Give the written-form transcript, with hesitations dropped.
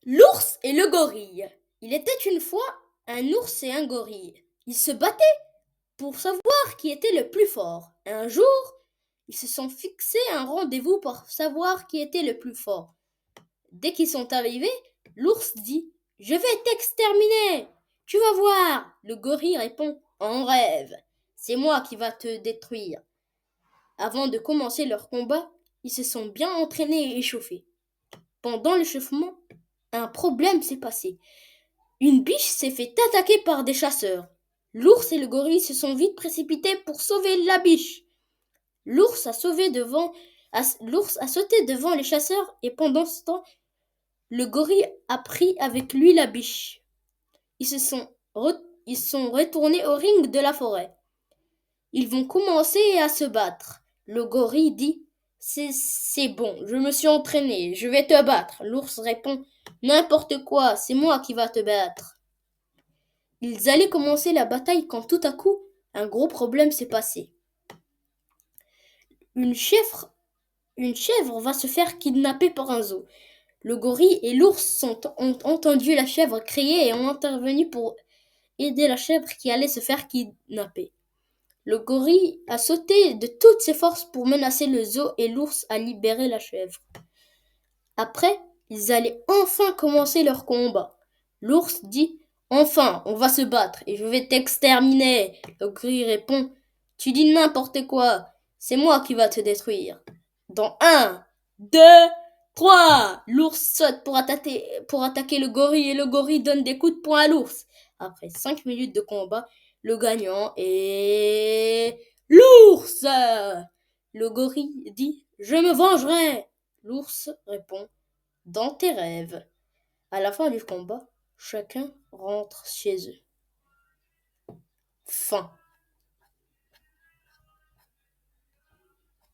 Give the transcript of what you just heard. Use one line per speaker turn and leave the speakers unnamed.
L'ours et le gorille. Il était une fois un ours et un gorille. Ils se battaient pour savoir qui était le plus fort. Un jour, ils se sont fixés un rendez-vous pour savoir qui était le plus fort. Dès qu'ils sont arrivés, l'ours dit: Je vais t'exterminer. Tu vas voir. Le gorille répond: En rêve. C'est moi qui va te détruire. Avant de commencer leur combat, ils se sont bien entraînés et échauffés. Pendant l'échauffement, un problème s'est passé. Une biche s'est fait attaquer par des chasseurs. L'ours et le gorille se sont vite précipités pour sauver la biche. L'ours a sauvé devant, l'ours a sauté devant les chasseurs et pendant ce temps, le gorille a pris avec lui la biche. Ils sont retournés au ring de la forêt. Ils vont commencer à se battre. Le gorille dit: c'est bon, je me suis entraîné, je vais te battre. L'ours répond: N'importe quoi, c'est moi qui va te battre. Ils allaient commencer la bataille quand tout à coup, un gros problème s'est passé. Une chèvre, une chèvre va se faire kidnapper par un zoo. Le gorille et l'ours ont entendu la chèvre crier et ont intervenu pour aider la chèvre qui allait se faire kidnapper. Le gorille a sauté de toutes ses forces pour menacer le zoo et l'ours a libéré la chèvre. Après, ils allaient enfin commencer leur combat. L'ours dit: Enfin, on va se battre et je vais t'exterminer. Le gorille répond: Tu dis n'importe quoi, c'est moi qui va te détruire. Dans 1, 2, 3, l'ours saute pour attaquer le gorille et le gorille donne des coups de poing à l'ours. Après 5 minutes de combat, le gagnant est l'ours. Le gorille dit: Je me vengerai. L'ours répond: Dans tes rêves. À la fin du combat, chacun rentre chez eux. Fin.